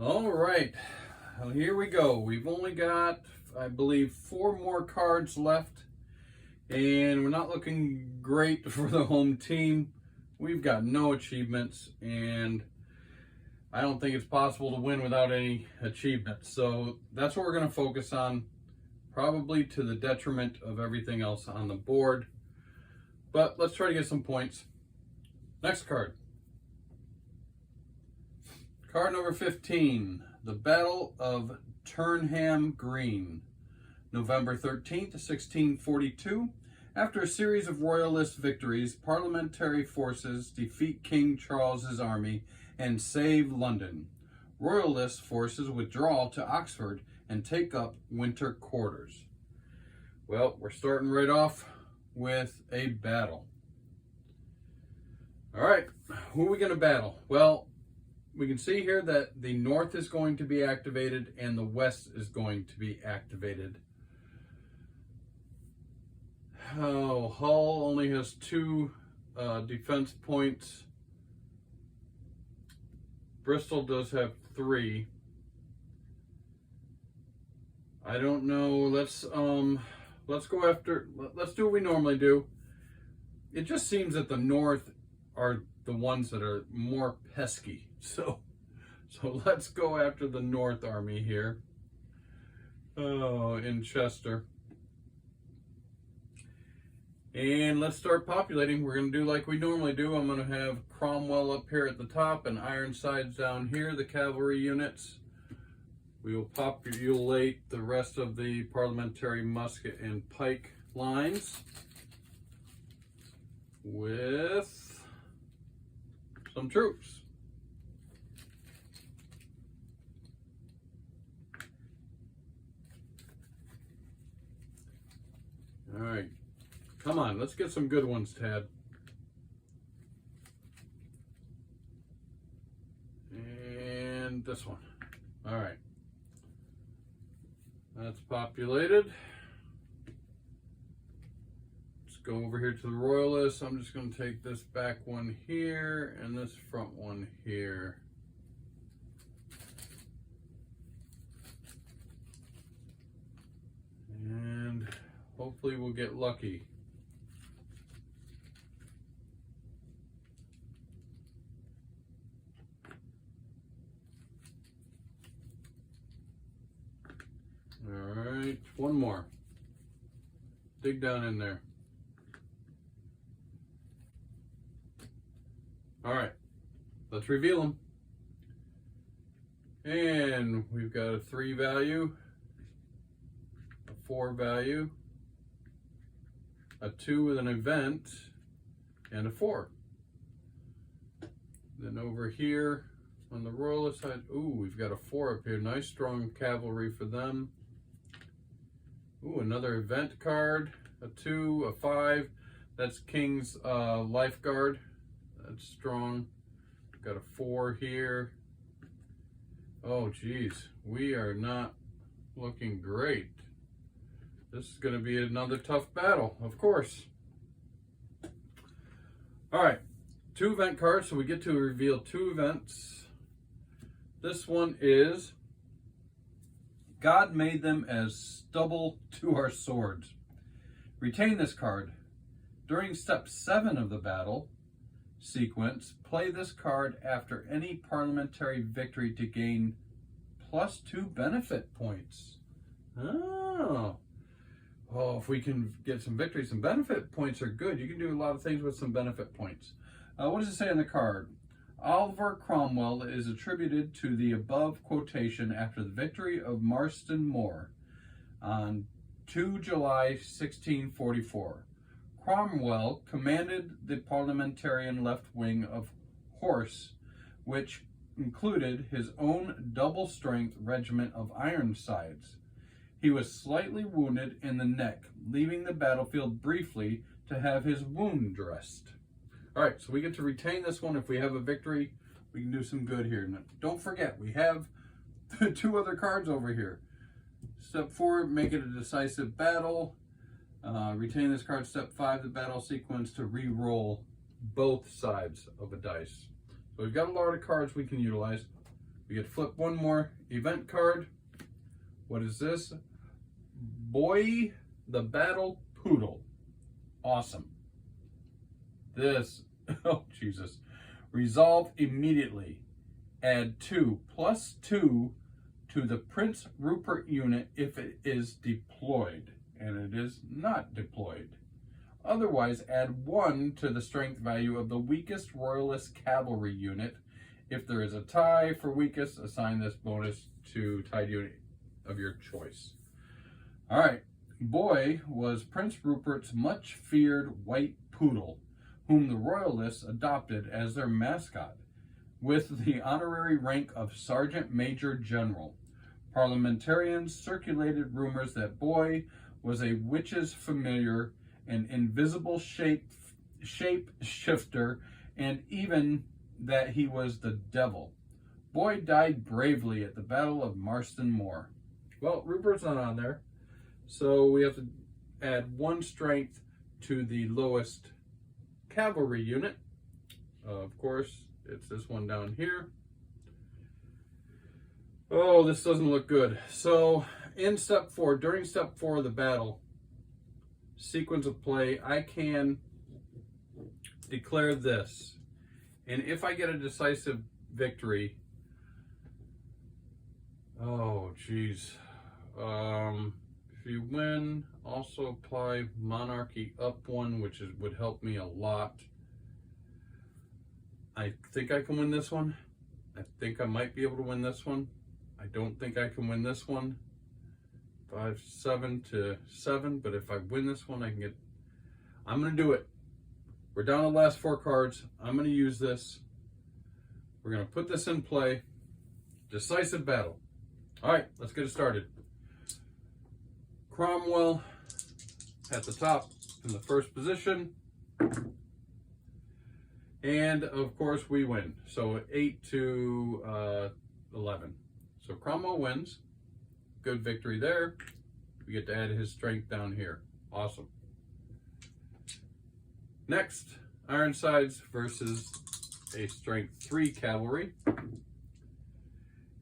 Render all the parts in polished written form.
All right, well, here we go. We've only got, I believe, 4 more cards left, and we're not looking great for the home team. We've got no achievements, and I don't think it's possible to win without any achievements. So that's what we're going to focus on, probably to the detriment of everything else on the board. But let's try to get some points. Next card. Card number 15, the Battle of Turnham Green, November 13th, 1642. After a series of royalist victories, parliamentary forces defeat King Charles's army and save London. Royalist forces withdraw to Oxford and take up winter quarters. Well, we're starting right off with a battle. All right, who are we going to battle? Well, we can see here that the north is going to be activated and the west is going to be activated. Oh, Hull only has 2 defense points. Bristol does have 3. I don't know. Let's go after. Let's do what we normally do. It just seems that the north are the ones that are more pesky. So let's go after the North Army here. Oh, in Chester. And let's start populating. We're going to do like we normally do. I'm going to have Cromwell up here at the top and Ironsides down here, the cavalry units. We will populate the rest of the parliamentary musket and pike lines with some troops. All right, come on, let's get some good ones, Tad. And this one. All right, that's populated. Let's go over here to the Royalists. I'm just going to take this back one here and this front one here. And hopefully we'll get lucky. All right, one more. Dig down in there. All right, let's reveal them. And we've got a 3 value, a 4 value, a 2 with an event, and a 4. Then over here on the Royalist side, ooh, we've got a 4 up here. Nice strong cavalry for them. Ooh, another event card, a 2, a 5. That's King's Lifeguard. That's strong. Got a 4 here. Oh, geez, we are not looking great. This is going to be another tough battle, of course. All right, 2 event cards, so we get to reveal 2 events. This one is God made them as stubble to our swords. Retain this card. During step 7 of the battle sequence, play this card after any parliamentary victory to gain +2 benefit points. Oh, if we can get some victories, some benefit points are good. You can do a lot of things with some benefit points. What does it say on the card? Oliver Cromwell is attributed to the above quotation after the victory of Marston Moor on 2 July 1644. Cromwell commanded the parliamentarian left wing of horse, which included his own double-strength regiment of Ironsides. He was slightly wounded in the neck, leaving the battlefield briefly to have his wound dressed. All right, so we get to retain this one. If we have a victory, we can do some good here. Now, don't forget, we have the 2 other cards over here. Step 4, make it a decisive battle. Retain this card. Step 5, the battle sequence to re-roll both sides of a dice. So we've got a lot of cards we can utilize. We get to flip one more event card. What is this? Boy the Battle Poodle. Awesome. This, oh Jesus. Resolve immediately. Add 2+2 to the Prince Rupert unit if it is deployed, and it is not deployed. Otherwise, add 1 to the strength value of the weakest Royalist cavalry unit. If there is a tie for weakest, assign this bonus to tied unit of your choice. All right. Boy was Prince Rupert's much feared white poodle, whom the Royalists adopted as their mascot, with the honorary rank of Sergeant Major General. Parliamentarians circulated rumors that Boy was a witch's familiar, an invisible shape-shifter, and even that he was the devil. Boy died bravely at the Battle of Marston Moor. Well, Rupert's not on there, so we have to add 1 strength to the lowest cavalry unit. Of course, it's this one down here. Oh, this doesn't look good. So in step 4, during step 4 of the battle sequence of play, I can declare this. And if I get a decisive victory, oh geez. If you win, also apply monarchy up 1, which would help me a lot. I think I can win this one. I think I might be able to win this one. I don't think I can win this one. 5-7 to 7, but if I win this one, I can get. I'm gonna do it. We're down to the last 4 cards. I'm gonna use this. We're gonna put this in play. Decisive battle. All right, let's get it started. Cromwell at the top in the first position. And of course we win. So 8 to 11. So Cromwell wins. Good victory there. We get to add his strength down here. Awesome. Next, Ironsides versus a strength 3 cavalry.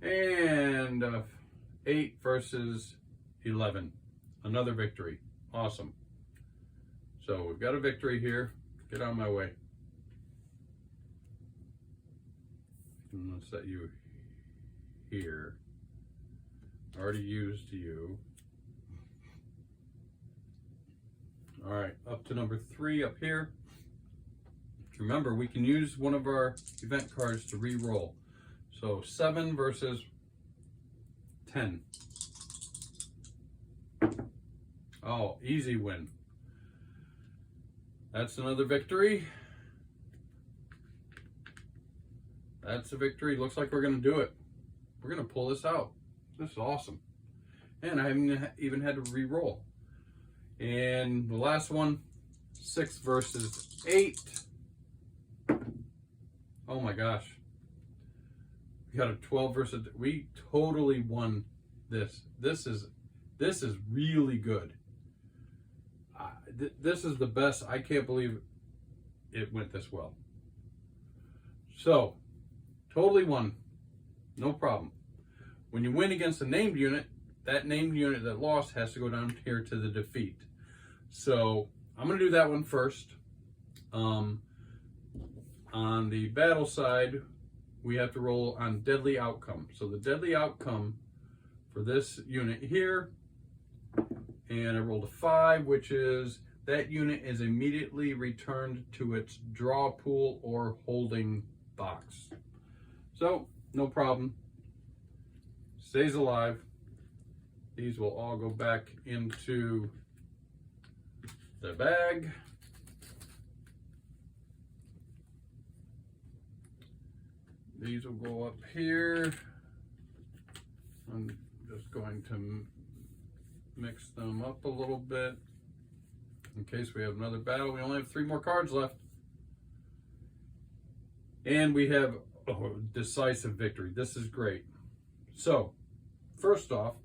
And 8 versus 11. Another victory. Awesome. So we've got a victory here. Get out of my way. I'm going to set you here. Already used you. All right, up to number 3 up here. Remember, we can use one of our event cards to re-roll. So 7 versus 10. Oh, easy win. That's another victory. That's a victory. Looks like we're going to do it. We're going to pull this out. This is awesome. And I haven't even had to re-roll. And the last one, 6 versus 8. Oh my gosh. We got a 12 versus, we totally won this. This is really good. This is the best. I can't believe it went this well. So, totally won. No problem. When you win against a named unit, that named unit that lost has to go down here to the defeat. So, I'm going to do that one first. On the battle side, we have to roll on deadly outcome. So, the deadly outcome for this unit here, and I rolled a 5, which is that unit is immediately returned to its draw pool or holding box. So, no problem. Stays alive. These will all go back into the bag. These will go up here. I'm just going to mix them up a little bit in case we have another battle. We only have 3 more cards left. And we have a decisive victory. This is great. So, first off,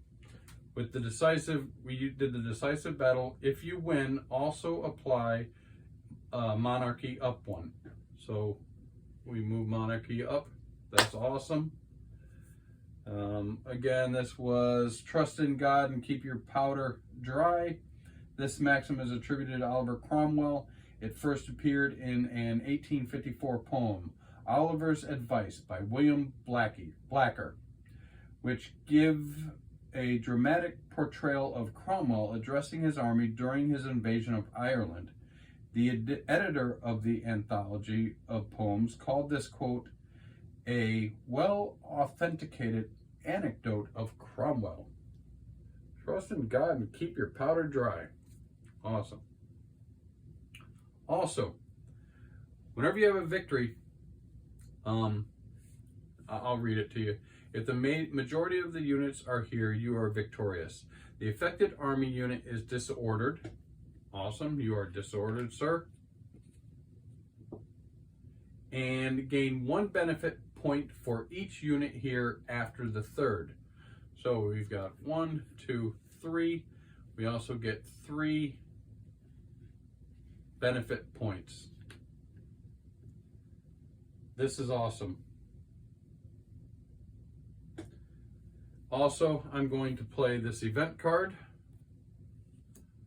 with the decisive, we did the decisive battle. If you win, also apply monarchy up 1. So, we move monarchy up. That's awesome. Again, this was trust in God and keep your powder dry. This maxim is attributed to Oliver Cromwell. It first appeared in an 1854 poem, Oliver's Advice by William Blacker, which give a dramatic portrayal of Cromwell addressing his army during his invasion of Ireland. The editor of the anthology of poems called this quote a well-authenticated anecdote of Cromwell. Trust in God and keep your powder dry. Awesome. Also, whenever you have a victory, I'll read it to you. If the majority of the units are here, you are victorious. The affected army unit is disordered. Awesome, you are disordered, sir. And gain 1 benefit point for each unit here after the third. So we've got 1, 2, 3. We also get 3 benefit points. This is awesome. Also, I'm going to play this event card.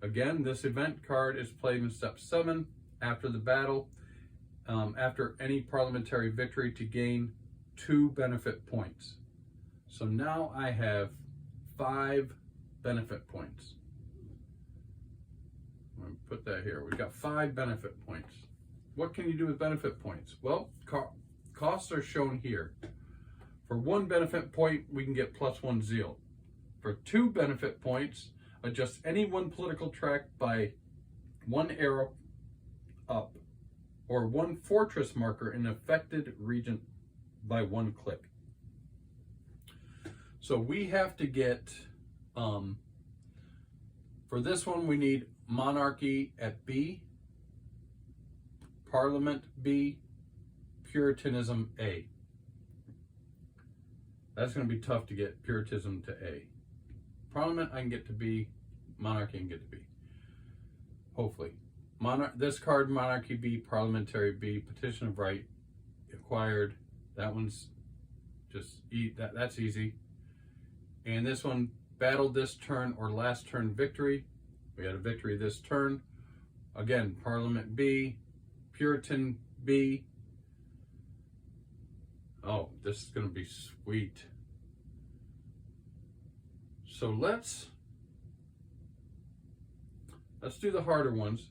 Again, this event card is played in step 7 after the battle, after any parliamentary victory, to gain 2 benefit points. So now I have 5 benefit points. I'm going to put that here. We've got 5 benefit points. What can you do with benefit points? Well, costs are shown here. For 1 benefit point, we can get +1 zeal. For 2 benefit points, adjust any one political track by 1 arrow up, or 1 fortress marker in affected region by 1 click. So we have to get, for this one, we need monarchy at B, parliament B, puritanism A. That's going to be tough to get puritanism to A. Parliament I can get to B, monarchy I can get to B. Hopefully. This card, monarchy B, parliamentary B, petition of right, acquired. That one's just, that's easy. And this one, battled this turn or last turn victory. We had a victory this turn. Again, Parliament B, Puritan B. Oh, this is going to be sweet. So let's do the harder ones.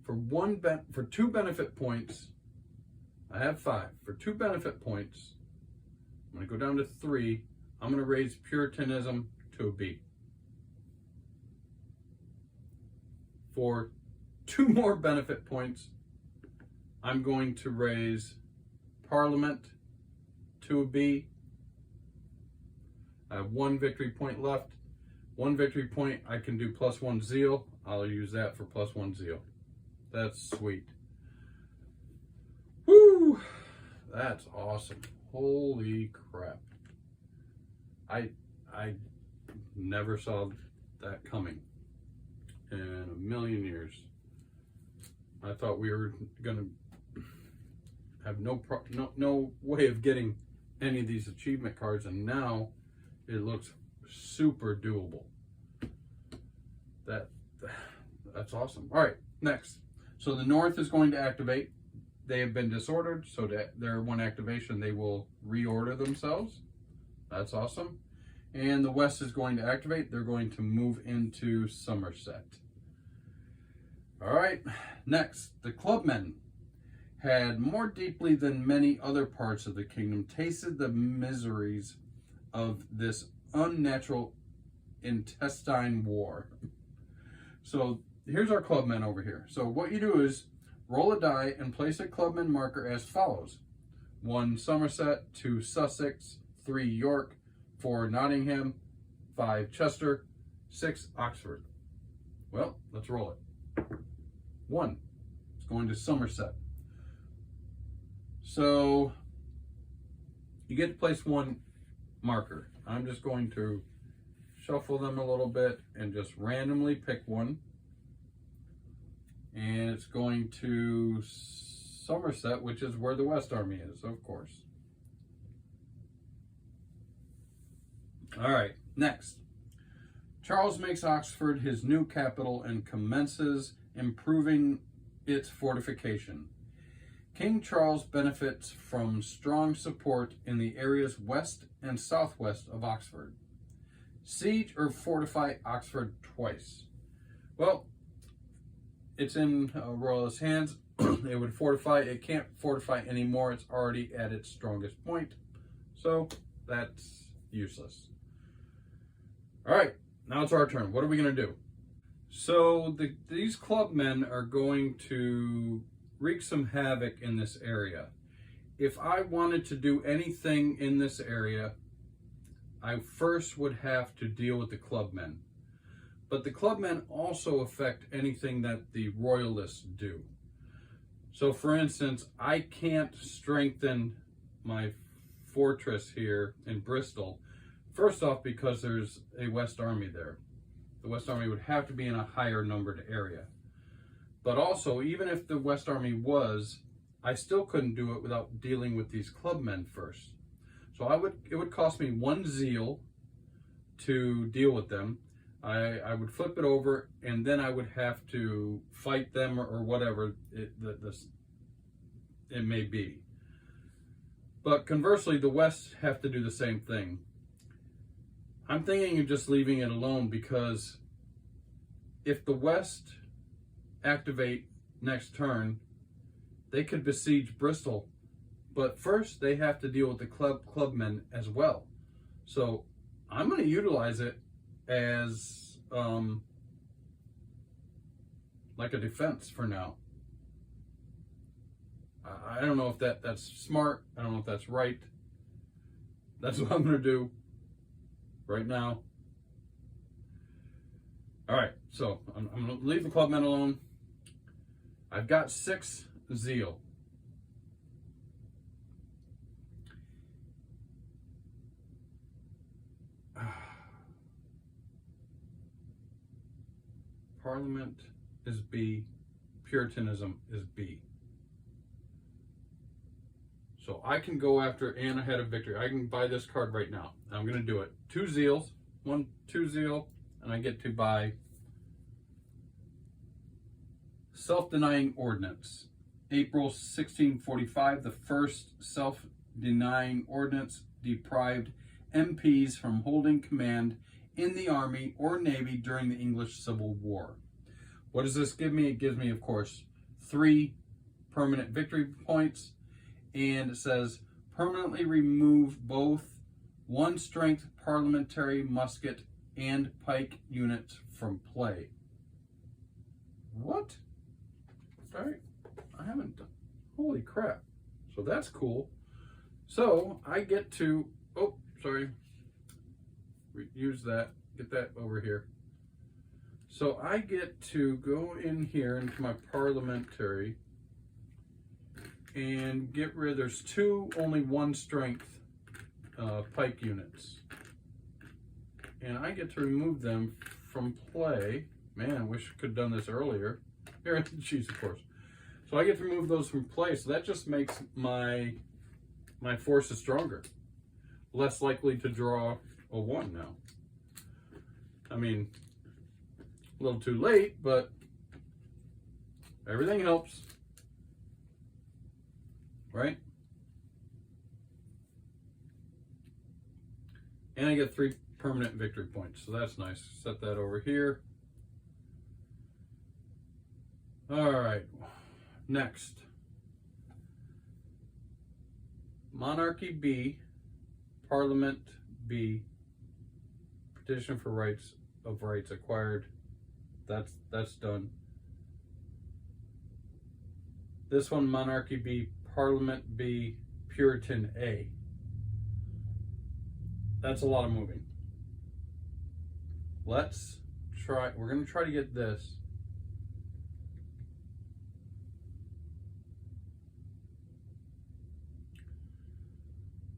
For 2 benefit points, I have 5. For 2 benefit points, I'm going to go down to 3. I'm going to raise Puritanism to a B. For 2 more benefit points, I'm going to raise Parliament to a B. I have 1 victory point left. 1 victory point, I can do +1 zeal. I'll use that for +1 zeal. That's sweet. Woo! That's awesome. Holy crap. I never saw that coming in a million years. I thought we were gonna have no way of getting any of these achievement cards, and now it looks super doable. That's awesome. All right, next. So the North is going to activate. They have been disordered, so that their 1 activation, they will reorder themselves. That's awesome. And the West is going to activate. They're going to move into Somerset. All right, next. The clubmen had more deeply than many other parts of the kingdom tasted the miseries of this unnatural intestine war. So here's our clubmen over here. So what you do is roll a die and place a clubman marker as follows: 1 Somerset, 2 Sussex, 3 York, 4 Nottingham, 5 Chester, 6 Oxford. Well, let's roll it. 1. It's going to Somerset. So you get to place 1 marker. I'm just going to shuffle them a little bit and just randomly pick 1. And it's going to Somerset, which is where the West Army is, of course. All right, next. Charles makes Oxford his new capital and commences improving its fortification. King Charles benefits from strong support in the areas west and southwest of Oxford. Siege or fortify Oxford twice. Well, it's in Royalist hands. It would fortify. It can't fortify anymore. It's already at its strongest point. So that's useless. All right, now it's our turn. What are we going to do? So these clubmen are going to wreak some havoc in this area. If I wanted to do anything in this area, I first would have to deal with the clubmen. But the clubmen also affect anything that the royalists do. So for instance, I can't strengthen my fortress here in Bristol. First off, because there's a West Army there. The West Army would have to be in a higher numbered area. But also, even if the West Army was, I still couldn't do it without dealing with these clubmen first. So it would cost me 1 zeal to deal with them. I would flip it over, and then I would have to fight them or whatever it may be. But conversely, the West have to do the same thing. I'm thinking of just leaving it alone, because if the West activate next turn, they could besiege Bristol. But first, they have to deal with the clubmen as well. So I'm going to utilize it as like a defense for now. I don't know if that's smart. I don't know if that's right. That's what I'm going to do right now. All right, so I'm going to leave the clubmen alone. I've got 6 zeal. Parliament is B. Puritanism is B. So I can go after and ahead of victory. I can buy this card right now. I'm going to do it. 2 zeals. 2 zeal. And I get to buy Self-Denying Ordinance. April 1645, the first self-denying ordinance deprived MPs from holding command in the Army or Navy during the English Civil War. What does this give me? It gives me, of course, 3 permanent victory points. And it says, permanently remove both 1 strength parliamentary musket and pike units from play. What? Sorry, I haven't done. Holy crap. So that's cool. So I get to, oh, sorry. Use that, get that over here. So I get to go in here into my parliamentary and get rid, there's 2 only 1 strength pike units. And I get to remove them from play. Man, I wish I could have done this earlier. Here, geez, of course. So I get to remove those from play. So that just makes my forces stronger. Less likely to draw a 1 now. I mean, a little too late, but everything helps. Right? And I get 3 permanent victory points, so that's nice. Set that over here. All right, next. Monarchy B, Parliament B, petition for rights acquired. That's done. This one, Monarchy B, Parliament B, Puritan A. That's a lot of moving. Let's try, we're going to try to get this.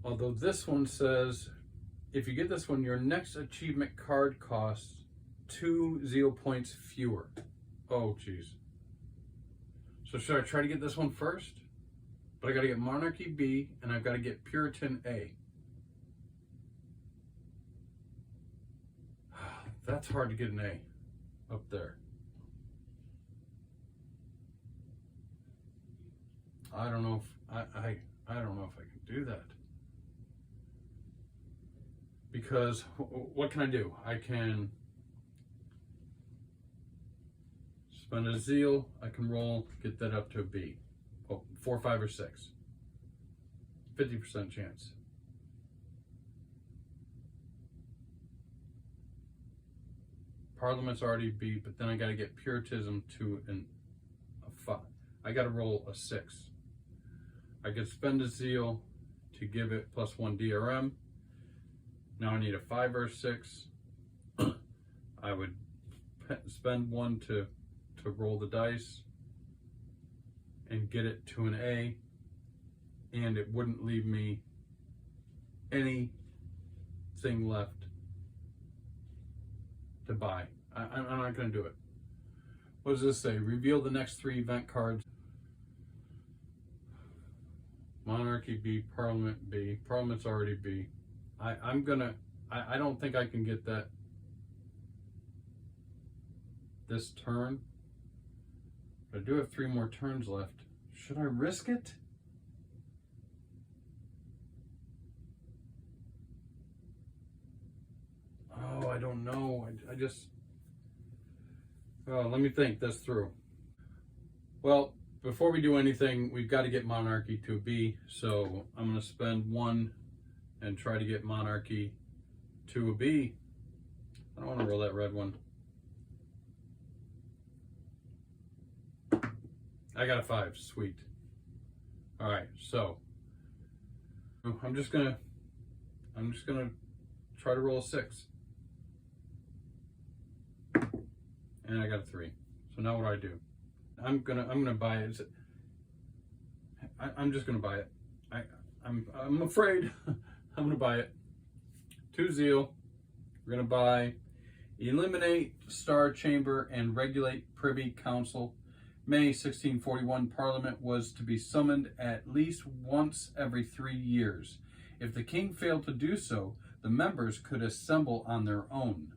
Although this one says, if you get this one, your next achievement card costs 2 zeal points fewer. Oh, geez. So should I try to get this one first? But I got to get Monarchy B, and I've got to get Puritan A. That's hard to get an A up there. I don't know if I don't know if I can do that. Because what can I do? I can spend a zeal, I can roll, get that up to a B. Oh, 4, 5, or 6. 50% chance. Parliament's already B, but then I gotta get Puritanism to a 5. I gotta roll a 6. I could spend a zeal to give it +1 DRM. Now I need a 5 or a 6. I would spend 1 to roll the dice and get it to an A, and it wouldn't leave me anything left to buy. I'm not going to do it. What does this say? Reveal the next 3 event cards. Monarchy B, Parliament B. Parliament's already B. I don't think I can get that this turn. But I do have 3 more turns left. Should I risk it? Oh, I don't know. I just... Oh, let me think this through. Well, before we do anything, we've got to get Monarchy to a B. So I'm going to spend 1 and try to get Monarchy to a B. I don't want to roll that red one. I got a 5, sweet. All right, so I'm just gonna try to roll a 6, and I got a 3. So now what do I do? I'm gonna buy it. I'm just gonna buy it. I'm afraid I'm gonna buy it. 2 zeal. We're gonna buy eliminate Star Chamber and regulate Privy Council. May 1641, Parliament was to be summoned at least once every 3 years. If the king failed to do so, the members could assemble on their own.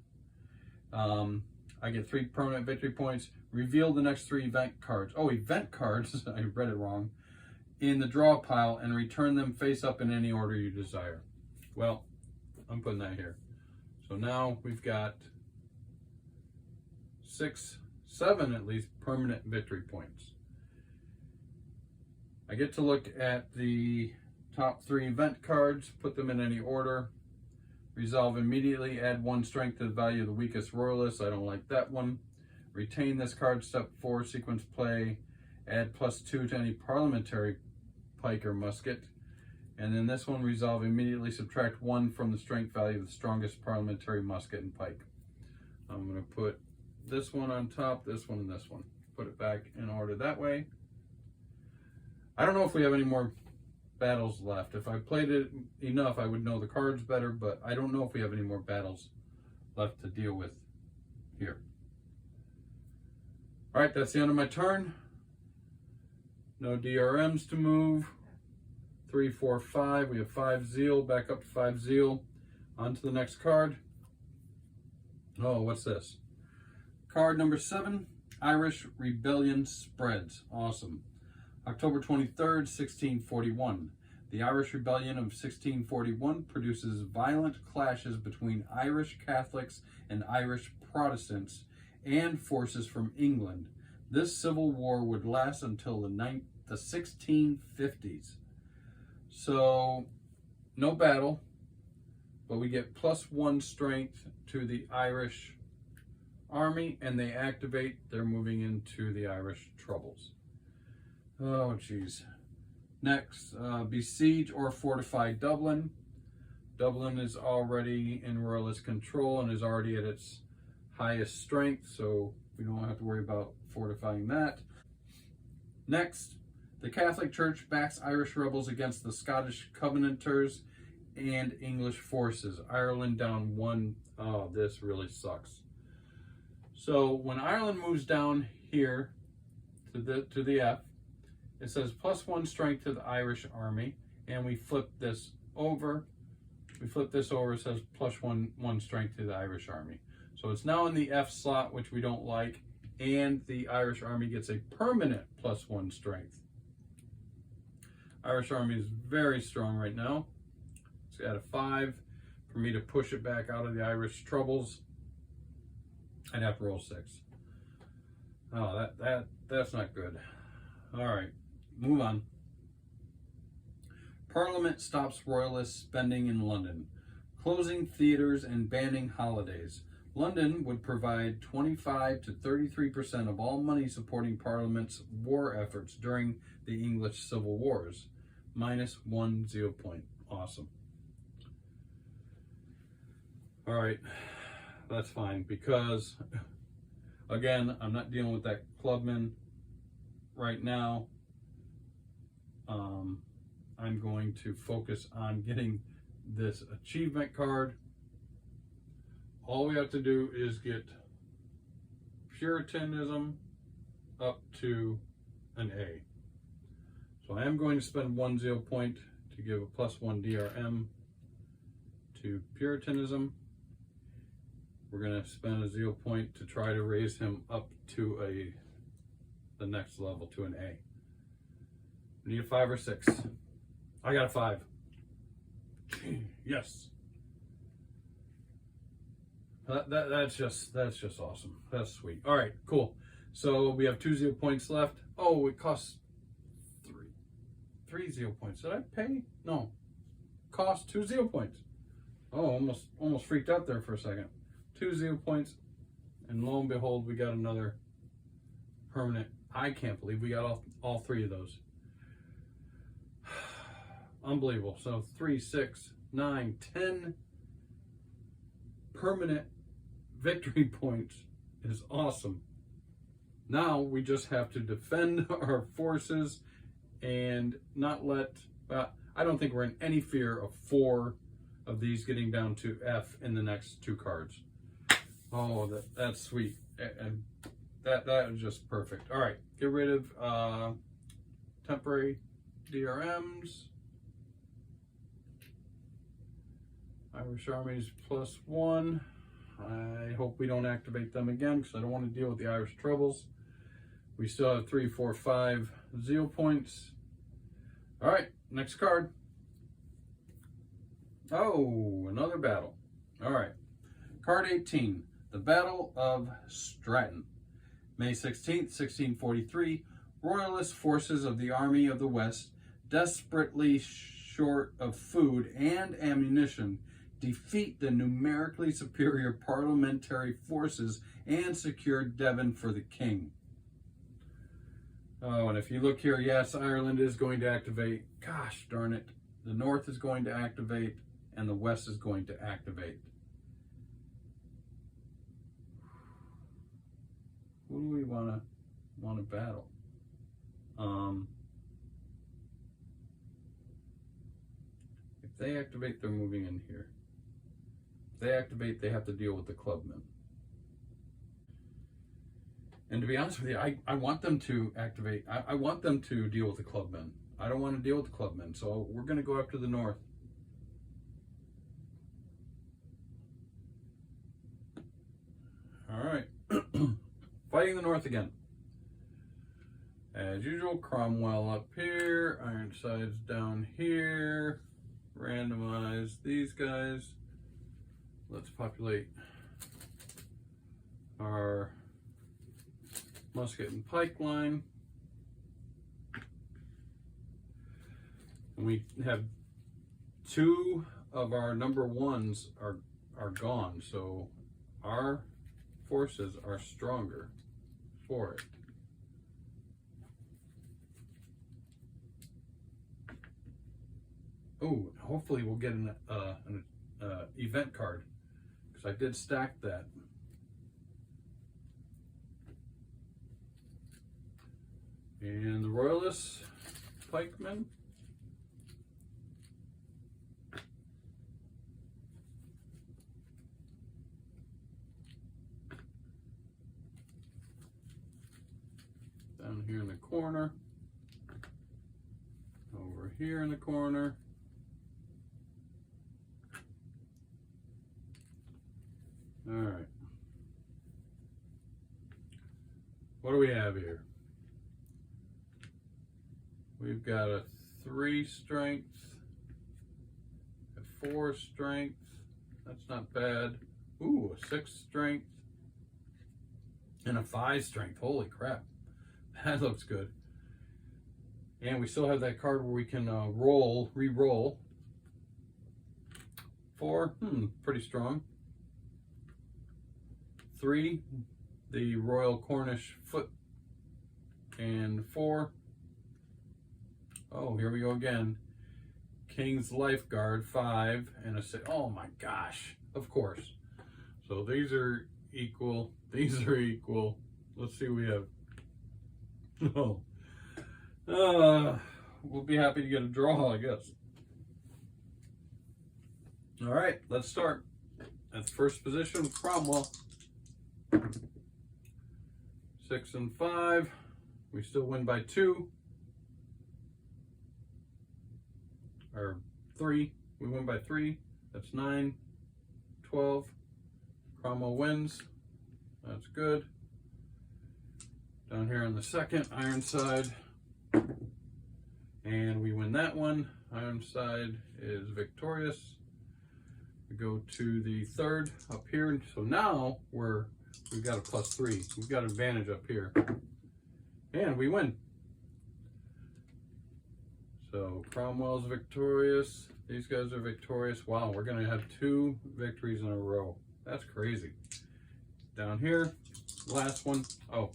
I get 3 permanent victory points. Reveal the next 3 event cards. Oh, event cards, I read it wrong, in the draw pile and return them face up in any order you desire. Well, I'm putting that here. So now we've got 6, 7 at least permanent victory points. I get to look at the top 3 event cards, put them in any order. Resolve immediately, add 1 strength to the value of the weakest royalist. I don't like that one. Retain this card, step 4, sequence play, add +2 to any parliamentary pike or musket. And then this one, resolve immediately, subtract 1 from the strength value of the strongest parliamentary musket and pike. I'm going to put this one on top, this one, and this one. Put it back in order that way. I don't know if we have any more battles left. If I played it enough, I would know the cards better, but I don't know if we have any more battles left to deal with here. All right, that's the end of my turn. No DRMs to move. 3, 4, 5. We have 5 zeal, back up to 5 zeal. On to the next card. Oh, what's this? Card number 7, Irish Rebellion spreads. Awesome. October 23rd, 1641. The Irish Rebellion of 1641 produces violent clashes between Irish Catholics and Irish Protestants and forces from England. This civil war would last until the 1650s. So, no battle, but we get +1 strength to the Irish army, and they activate. They're moving into the Irish Troubles. Oh, geez. Next, besiege or fortify Dublin. Dublin is already in royalist control and is already at its highest strength, so we don't have to worry about fortifying that. Next, the Catholic Church backs Irish rebels against the Scottish Covenanters and English forces. Ireland down 1. Oh, this really sucks. So when Ireland moves down here to the F, it says +1 strength to the Irish army, and we flip this over. It says +1 strength to the Irish army. So it's now in the F slot, which we don't like, and the Irish Army gets a permanent +1 strength. Irish Army is very strong right now. It's got a 5. For me to push it back out of the Irish troubles, I'd have to roll 6. Oh, that's not good. All right, move on. Parliament stops royalist spending in London, closing theatres and banning holidays. London would provide 25 to 33% of all money supporting Parliament's war efforts during the English Civil Wars. -1 0 point. Awesome. All right, that's fine because, again, I'm not dealing with that clubman right now. I'm going to focus on getting this achievement card. All we have to do is get Puritanism up to an A. So I am going to spend 1 0 point to give a +1 DRM to Puritanism. We're going to spend a 0 point to try to raise him up to the next level, to an A. We need a 5 or 6. I got a 5. Yes. That's just awesome. That's sweet. All right, cool. So we have 2 0 points left. Oh, it costs 3 0 points. Did I pay? No. Cost 2 0 points. Oh, almost freaked out there for a second. 2 0 points, and lo and behold, we got another permanent. I can't believe we got all 3 of those. Unbelievable. So 3, 6, 9, 10 permanent victory points is awesome. Now we just have to defend our forces and not let, I don't think we're in any fear of 4 of these getting down to F in the next 2 cards. Oh, that's sweet. And that is just perfect. All right, get rid of temporary DRMs. Irish Army's +1. I hope we don't activate them again because I don't want to deal with the Irish troubles. We still have 3, 4, 5 0 points. All right, next card. Oh, another battle. All right, card 18, the Battle of Stratton. May 16th, 1643, Royalist forces of the Army of the West, desperately short of food and ammunition, defeat the numerically superior parliamentary forces and secure Devon for the king. Oh, and if you look here, yes, Ireland is going to activate. Gosh darn it. The North is going to activate and the West is going to activate. Who do we want to battle? If they activate, they're moving in here. If they activate, they have to deal with the clubmen. And to be honest with you, I want them to activate. I want them to deal with the clubmen. I don't want to deal with the clubmen. So we're going to go up to the North. All right. Fighting the North again. As usual, Cromwell up here, Ironsides down here. Randomize these guys. Let's populate our musket and pike line. And we have 2 of our number 1s are gone, so our forces are stronger for it. Oh, hopefully we'll get an event card, because I did stack that. And the Royalist pikemen. Down here in the corner. Over here in the corner. All right. what do we have here? We've got a 3 strength, a 4 strength. That's not bad. Ooh, a 6 strength, and a 5 strength. Holy crap. That looks good. And we still have that card where we can re-roll. 4, pretty strong. 3, the Royal Cornish Foot. And 4, oh, here we go again. King's Lifeguard, 5, and a 6. Oh my gosh, of course. So these are equal. These are equal. Let's see what we have. Oh. We'll be happy to get a draw, I guess. All right, let's start. At first position, Cromwell. 6 and 5. We still win by 2. Or 3. We win by 3. That's 9. 12. Cromwell wins. That's good. Down here on the second, Ironside. And we win that one. Ironside is victorious. We go to the third up here. So now we've got a +3. We've got advantage up here. And we win. So Cromwell's victorious. These guys are victorious. Wow, we're gonna have 2 victories in a row. That's crazy. Down here, last one. Oh,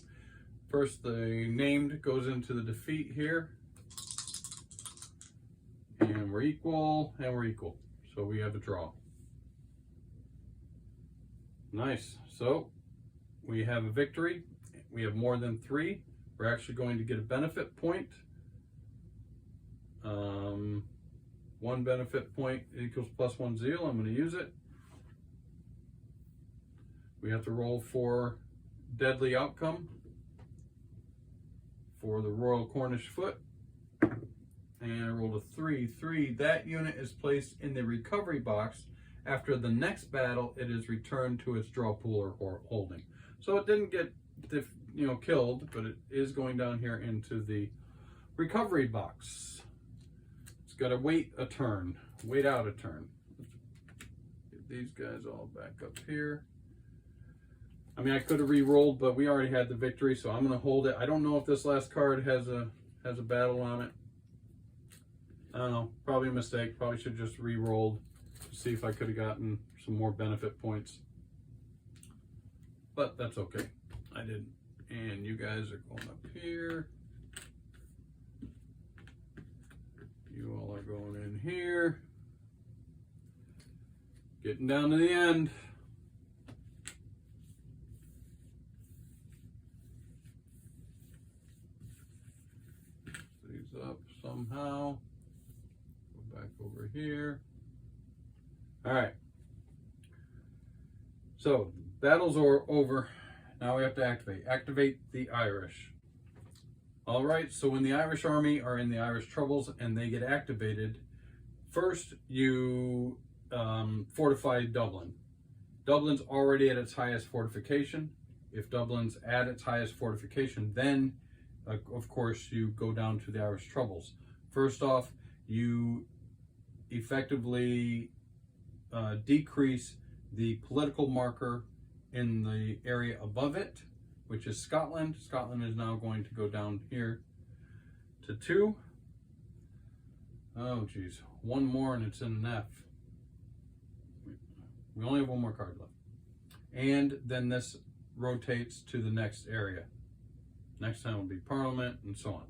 first the named goes into the defeat here. And we're equal, and we're equal. So we have a draw. Nice. So we have a victory. We have more than 3. We're actually going to get a benefit point. 1 benefit point equals +1 zeal. I'm going to use it. We have to roll for deadly outcome for the Royal Cornish Foot. And I rolled a 3. 3. That unit is placed in the recovery box. After the next battle, it is returned to its draw pool or holding. So it didn't get killed, but it is going down here into the recovery box. It's got to wait a turn. Wait out a turn. Get these guys all back up here. I mean, I could have re-rolled, but we already had the victory, so I'm going to hold it. I don't know if this last card has a battle on it. I don't know. Probably a mistake. Probably should have just re-rolled to see if I could have gotten some more benefit points. But that's okay. I didn't. And you guys are going up here. You all are going in here. Getting down to the end. These up somehow. Go back over here. All right. So battles are over. Now we have to activate the Irish. All right, so when the Irish army are in the Irish Troubles and they get activated, first you fortify Dublin. Dublin's already at its highest fortification. If Dublin's at its highest fortification, then of course you go down to the Irish Troubles. First off, you effectively decrease the political marker in the area above it, which is Scotland. Scotland is now going to go down here to 2. Oh geez, 1 more and it's in an F. We only have 1 more card left. And then this rotates to the next area. Next time will be Parliament and so on.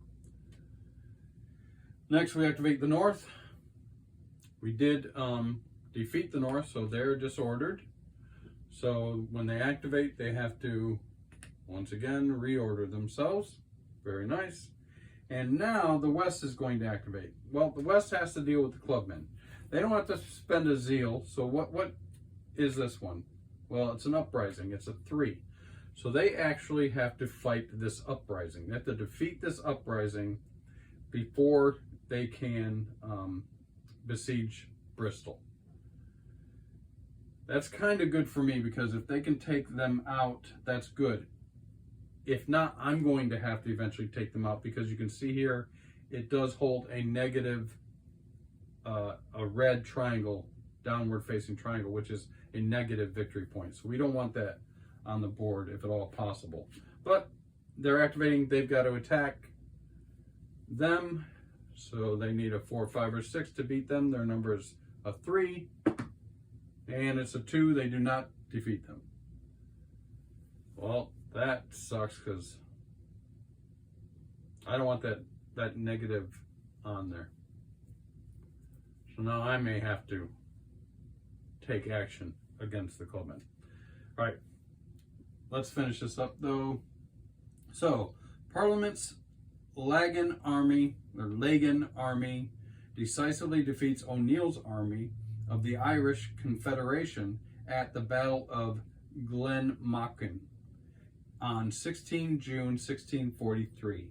Next we activate the North. We did defeat the North, so they're disordered. So when they activate, they have to, once again, reorder themselves. Very nice. And now the West is going to activate. Well, the West has to deal with the clubmen. They don't have to spend a zeal. So what is this one? Well, it's an uprising. It's a 3. So they actually have to fight this uprising. They have to defeat this uprising before they can besiege Bristol. That's kind of good for me because if they can take them out, that's good. If not, I'm going to have to eventually take them out, because you can see here, it does hold a negative, a red triangle, downward facing triangle, which is a negative victory point. So we don't want that on the board if at all possible. But they're activating, they've got to attack them. So they need a 4, 5, or 6 to beat them. Their number is a 3, and it's a 2. They do not defeat them. Well, that sucks, because I don't want that negative on there. So now I may have to take action against the clubmen. All right, let's finish this up though. So, Parliament's Lagan army decisively defeats O'Neill's army of the Irish Confederation at the Battle of Glenmachan on 16 June 1643.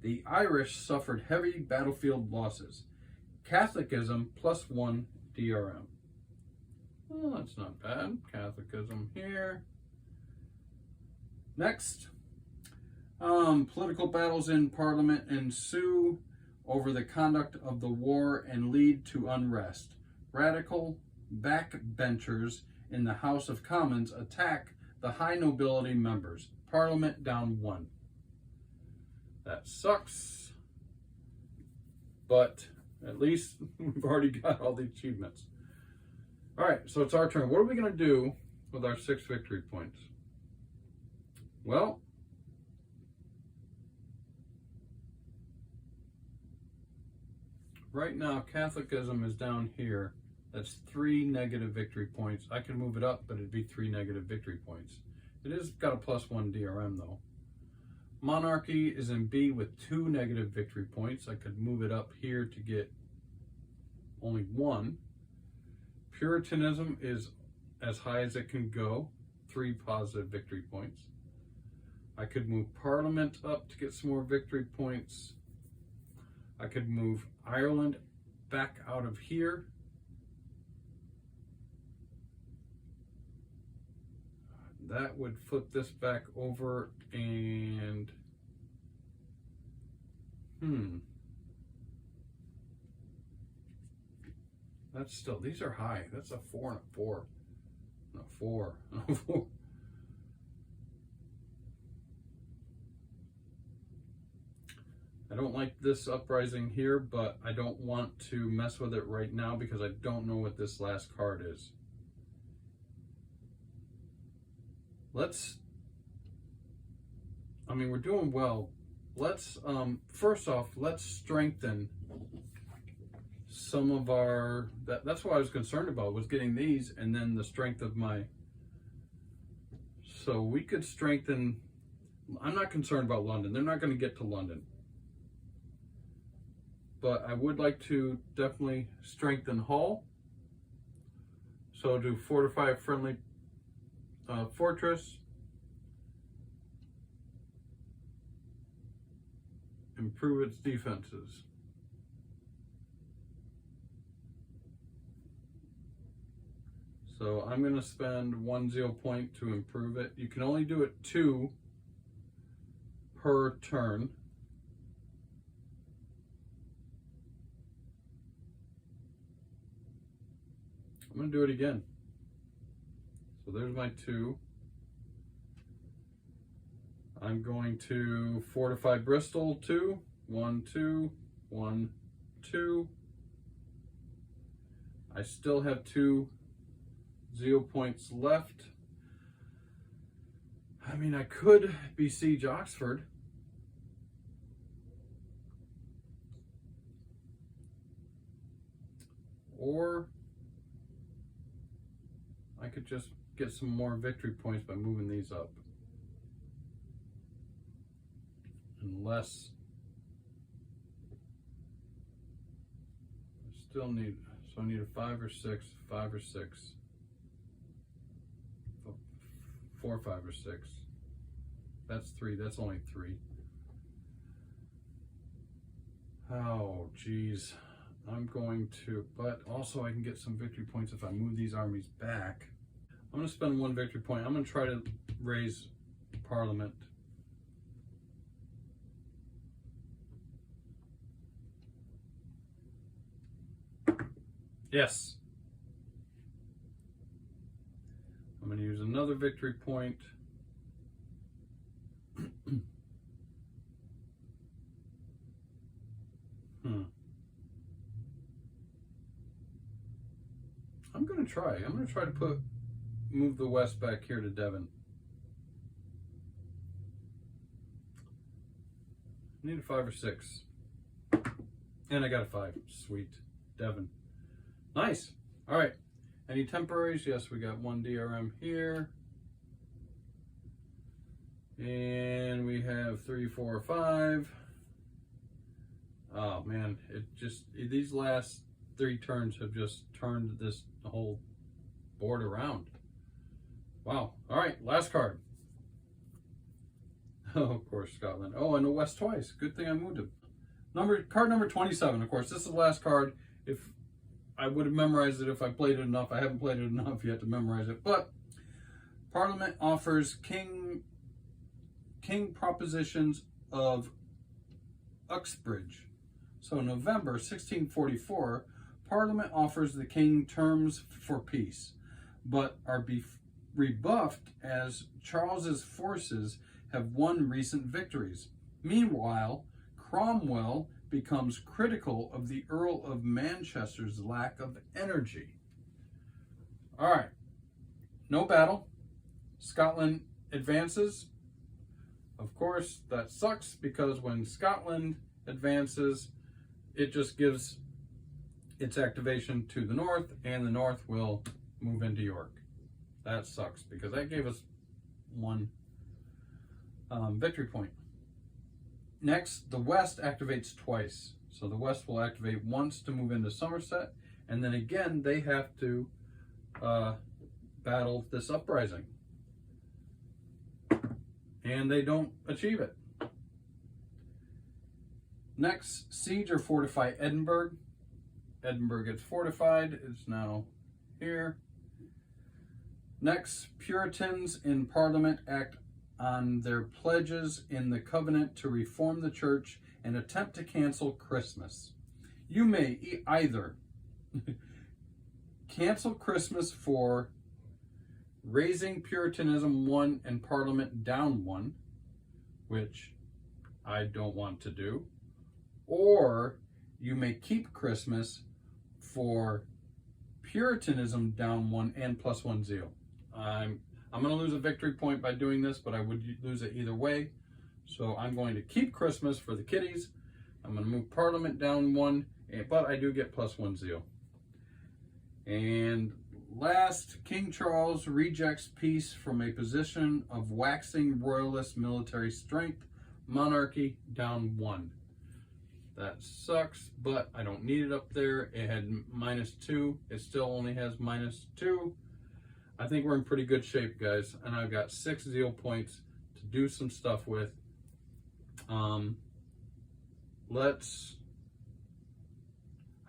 The Irish suffered heavy battlefield losses. Catholicism +1 DRM. Well, that's not bad. Catholicism here. Next, political battles in Parliament ensue over the conduct of the war and lead to unrest. Radical backbenchers in the House of Commons attack the high nobility members. Parliament down 1. That sucks, but at least we've already got all the achievements. All right, so it's our turn. What are we going to do with our 6 victory points? Well, right now Catholicism is down here. That's 3 negative victory points. I could move it up, but it'd be 3 negative victory points. It is got a +1 DRM though. Monarchy is in B with 2 negative victory points. I could move it up here to get only 1. Puritanism is as high as it can go, 3 positive victory points. I could move Parliament up to get some more victory points. I could move Ireland back out of here. That would flip this back over, and that's still, these are high. That's a 4 and a 4. And a 4 and a 4. I don't like this uprising here, but I don't want to mess with it right now because I don't know what this last card is. We're doing well. Let's, first off, let's strengthen some of our, that's what I was concerned about, was getting these and then the strength of my, so we could strengthen, I'm not concerned about London. They're not going to get to London. But I would like to definitely strengthen Hull. So do fortify a friendly fortress. Improve its defenses. So I'm going to spend 1 zeal point to improve it. You can only do it 2 per turn. I'm going to do it again. So there's my 2. I'm going to fortify Bristol 2. 1, 2, 1, 2. I still have 2 zeal points left. I mean, I could besiege Oxford. Or I could just get some more victory points by moving these up. Unless I still need, so I need a 5 or 6, 5 or 6, 4, 5 or 6. That's 3, that's only 3. Oh, geez. I'm going to, but also I can get some victory points if I move these armies back. I'm going to spend 1 victory point. I'm going to try to raise Parliament. Yes. I'm going to use another victory point. I'm going to try. I'm going to try to move the West back here to Devon. I need a 5 or 6. And I got a 5. Sweet. Devon. Nice. All right. Any temporaries? Yes, we got 1 DRM here. And we have 3, 4, 5. Oh man, these last 3 turns have just turned this whole board around. Wow. All right, last card. Oh, of course, Scotland. Oh, and the West twice. Good thing I moved him. Card number 27, of course. This is the last card. If I would have memorized it if I played it enough. I haven't played it enough yet to memorize it. But Parliament offers king propositions of Uxbridge. So November 1644, Parliament offers the king terms for peace, but are rebuffed as Charles's forces have won recent victories. Meanwhile, Cromwell becomes critical of the Earl of Manchester's lack of energy. All right, no battle. Scotland advances. Of course, that sucks because when Scotland advances, it just gives its activation to the North, and the North will move into York. That sucks because that gave us 1 victory point. Next, the West activates twice. So the West will activate once to move into Somerset, and then again they have to battle this uprising. And they don't achieve it. Next, siege or fortify Edinburgh. Edinburgh gets fortified. It's now here. Next, Puritans in Parliament act on their pledges in the covenant to reform the church and attempt to cancel Christmas. You may either cancel Christmas for raising Puritanism 1 and Parliament down 1, which I don't want to do, or you may keep Christmas for Puritanism down 1 and +1 zeal. I'm going to lose a victory point by doing this, but I would lose it either way. So I'm going to keep Christmas for the kiddies. I'm going to move Parliament down 1, but I do get +1 zeal. And last, King Charles rejects peace from a position of waxing royalist military strength, monarchy down 1. That sucks, but I don't need it up there. It had -2. It still only has -2. I think we're in pretty good shape, guys. And I've got 6 zeal points to do some stuff with. I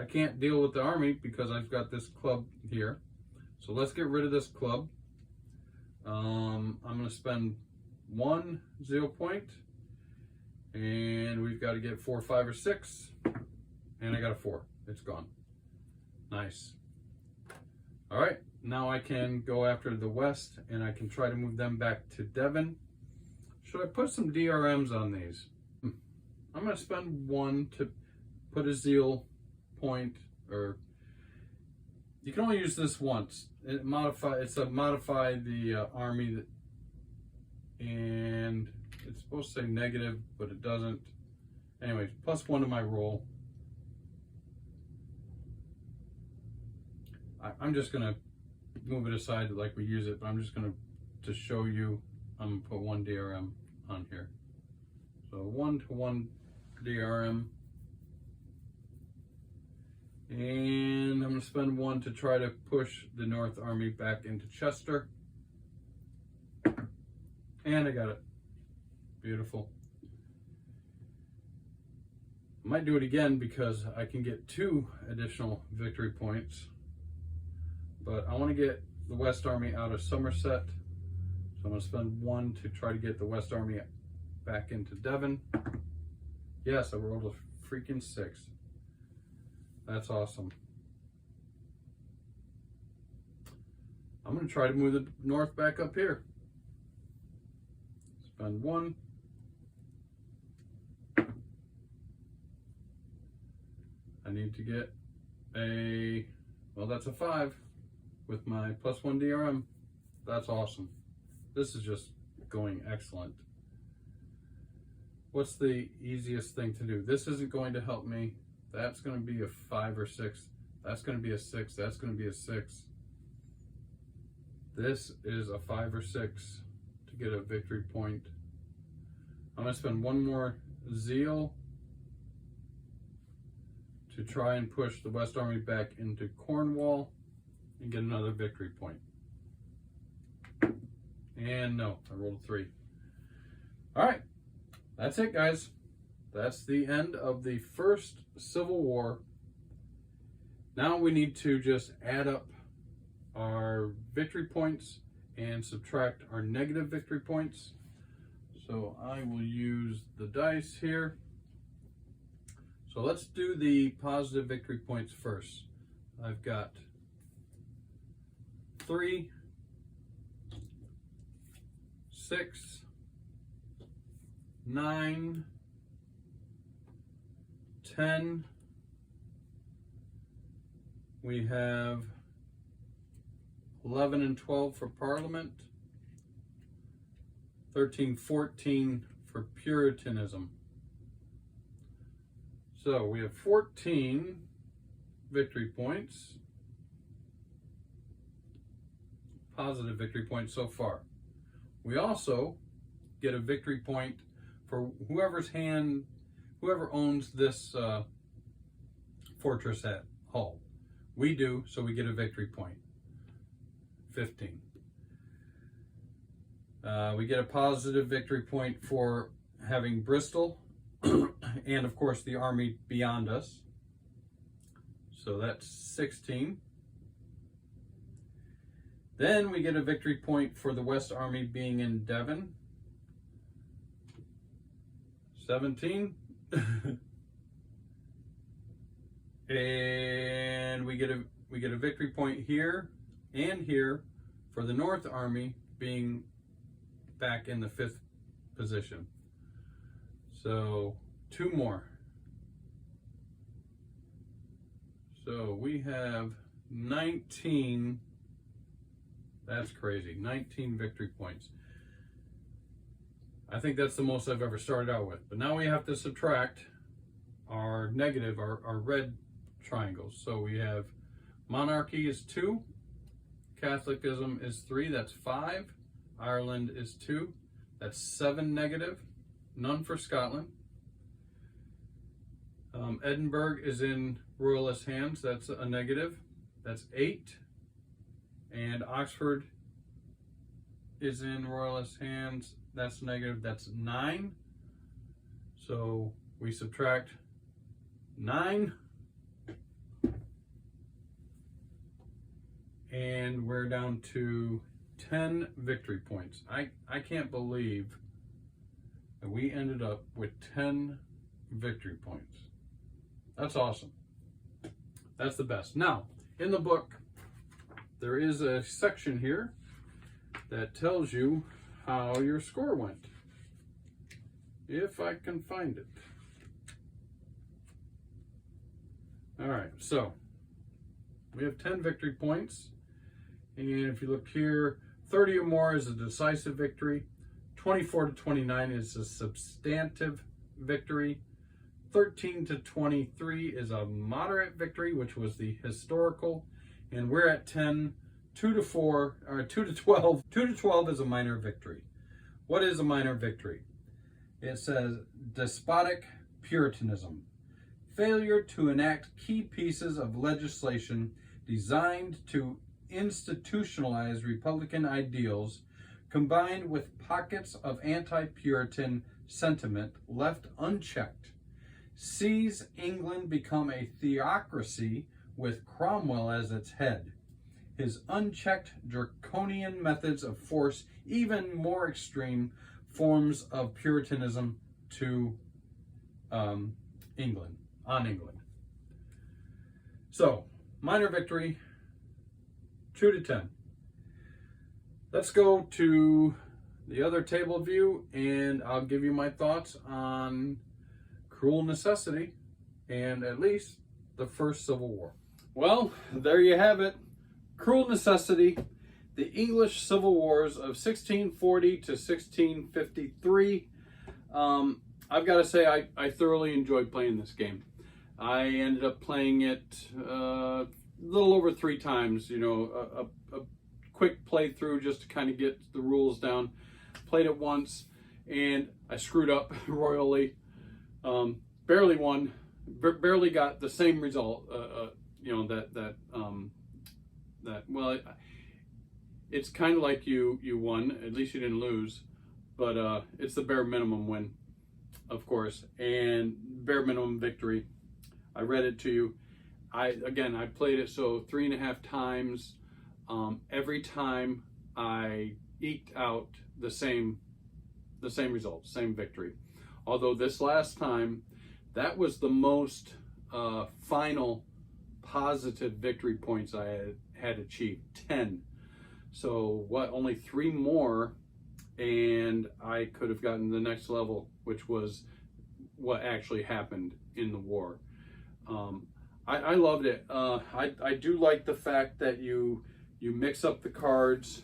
can't deal with the army because I've got this club here. So let's get rid of this club. I'm going to spend 1 zeal point. And we've got to get 4, 5, or 6. And I got a 4. It's gone. Nice. All right. Now I can go after the West, and I can try to move them back to Devon. Should I put some DRMs on these? I'm going to spend 1 to put a zeal point, or you can only use this once. It's a modify the army, and it's supposed to say negative, but it doesn't. Anyways, +1 to my roll. I'm just going to move it aside like we use it, but I'm just going to show you, I'm going to put 1 DRM on here. So 1 to 1 DRM. And I'm going to spend 1 to try to push the North Army back into Chester. And I got it. Beautiful. I might do it again because I can get 2 additional victory points. But I want to get the West Army out of Somerset. So I'm going to spend 1 to try to get the West Army back into Devon. Yes, I rolled a freaking 6. That's awesome. I'm going to try to move the north back up here. Spend 1. I need to get a, well, that's a 5 with my +1 DRM. That's awesome. This is just going excellent. What's the easiest thing to do? This isn't going to help me. That's going to be a 5 or 6. That's going to be a 6. That's going to be a 6. This is a 5 or 6 to get a victory point. I'm going to spend 1 more zeal to try and push the West Army back into Cornwall and get another victory point. And no, I rolled a 3. All right, that's it, guys. That's the end of the first Civil War. Now we need to just add up our victory points and subtract our negative victory points. So I will use the dice here. So let's do the positive victory points first. I've got 3, 6, 9, 10. We have 11 and 12 for Parliament. 13, 14 for Puritanism. So we have 14 victory points, positive victory points so far. We also get a victory point for whoever owns this fortress at Hull. We do, so we get a victory point, 15. We get a positive victory point for having Bristol and of course the army beyond us. So that's 16. Then we get a victory point for the West Army being in Devon. 17. And we get a victory point here and here for the North Army being back in the 5th position. So 2 more. So we have 19. That's crazy. 19 victory points. I think that's the most I've ever started out with. But now we have to subtract our negative, our red triangles. So we have monarchy is 2, Catholicism is 3, that's 5, Ireland is 2, that's 7 negative, none for Scotland. Edinburgh is in royalist hands, that's a negative, that's 8. And Oxford is in royalist hands, that's negative, that's 9. So we subtract 9. And we're down to 10 victory points. I can't believe that we ended up with 10 victory points. That's awesome. That's the best. Now, in the book, there is a section here that tells you how your score went. If I can find it. All right, so we have 10 victory points. And if you look here, 30 or more is a decisive victory. 24 to 29 is a substantive victory. 13 to 23 is a moderate victory, which was the historical. And we're at 10, 2 to 4, or 2 to 12. 2 to 12 is a minor victory. What is a minor victory? It says despotic Puritanism. Failure to enact key pieces of legislation designed to institutionalize Republican ideals, combined with pockets of anti-Puritan sentiment left unchecked, sees England become a theocracy with Cromwell as its head. His unchecked draconian methods of force, even more extreme forms of Puritanism to England. So, minor victory, 2 to 10. Let's go to the other table view, and I'll give you my thoughts on Cruel Necessity and at least the first Civil War. Well, there you have it. Cruel Necessity, the English Civil Wars of 1640 to 1653. I've got to say I thoroughly enjoyed playing this game. I ended up playing it a little over 3 times, you know, a quick playthrough just to kind of get the rules down. Played it once and I screwed up royally. Barely won, barely got the same result. You know, well, it's kind of like you won. At least you didn't lose, but it's the bare minimum win, of course, and bare minimum victory. I read it to you. I played it so 3.5 times. Every time I eked out the same result, same victory. Although this last time, that was the most final positive victory points I had achieved, 10. So what, only 3 more and I could have gotten the next level, which was what actually happened in the war. I loved it. I do like the fact that you mix up the cards.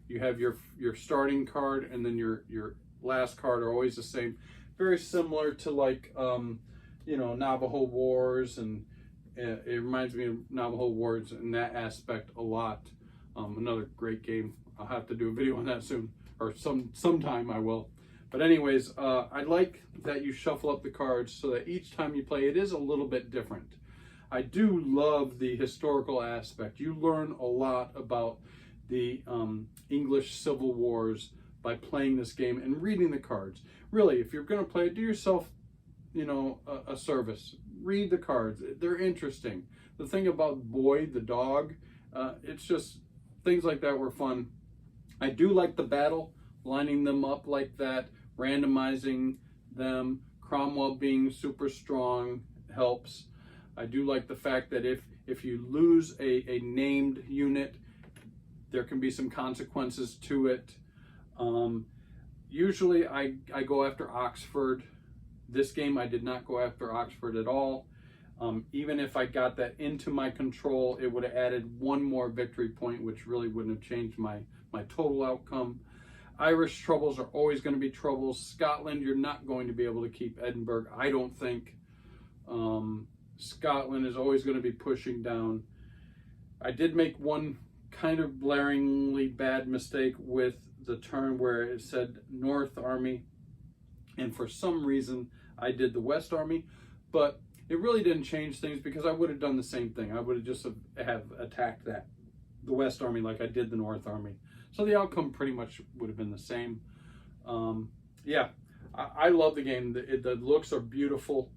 You have your starting card and then your last card are always the same. Very similar to like you know, Navajo Wars, and it reminds me of Navajo Wars in that aspect a lot. Another great game. I'll have to do a video on that soon, or sometime I will. But anyways, I like that you shuffle up the cards so that each time you play it is a little bit different. I do love the historical aspect. You learn a lot about the English Civil Wars by playing this game and reading the cards. Really, if you're going to play it, do yourself, you know, a service. Read the cards. They're interesting. The thing about Boyd, the dog, it's just things like that were fun. I do like the battle, lining them up like that, randomizing them. Cromwell being super strong helps. I do like the fact that if you lose a named unit, there can be some consequences to it. Usually I go after Oxford. This game I did not go after Oxford at all. Even if I got that into my control, it would have added 1 more victory point, which really wouldn't have changed my total outcome. Irish troubles are always going to be troubles. Scotland, you're not going to be able to keep Edinburgh, I don't think. Scotland is always going to be pushing down. I did make one kind of blaringly bad mistake with the turn where it said North Army, and for some reason I did the West Army, but it really didn't change things because I would have done the same thing. I would have just have attacked the West Army like I did the North Army. So the outcome pretty much would have been the same. Yeah, I love the game. The looks are beautiful.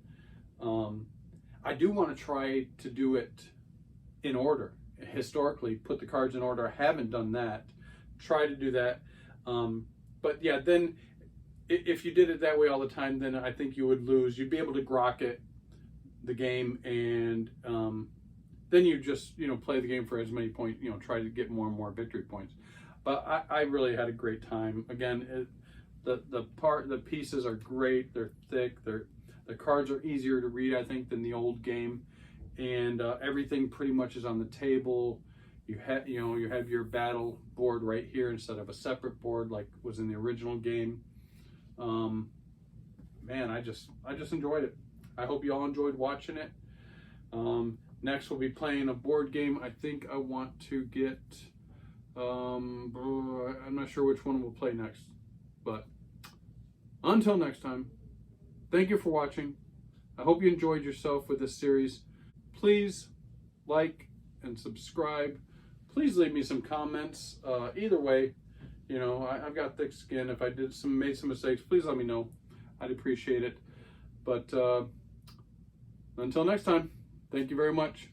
I do want to try to do it in order. Historically, put the cards in order. I haven't done that. Try to do that. But yeah, then if you did it that way all the time, then I think you would lose. You'd be able to grok it, the game, and then you just, you know, play the game for as many points, you know, try to get more and more victory points. But I really had a great time. Again, the pieces are great. They're thick. The cards are easier to read, I think, than the old game, and everything pretty much is on the table. You have your battle board right here instead of a separate board like was in the original game. Man, I just enjoyed it. I hope you all enjoyed watching it. Next we'll be playing a board game. I think I want to get I'm not sure which one we'll play next, but until next time, thank you for watching. I hope you enjoyed yourself with this series. Please like and subscribe. Please leave me some comments. Either way, you know, I've got thick skin. If I made some mistakes, please let me know. I'd appreciate it. But until next time, thank you very much.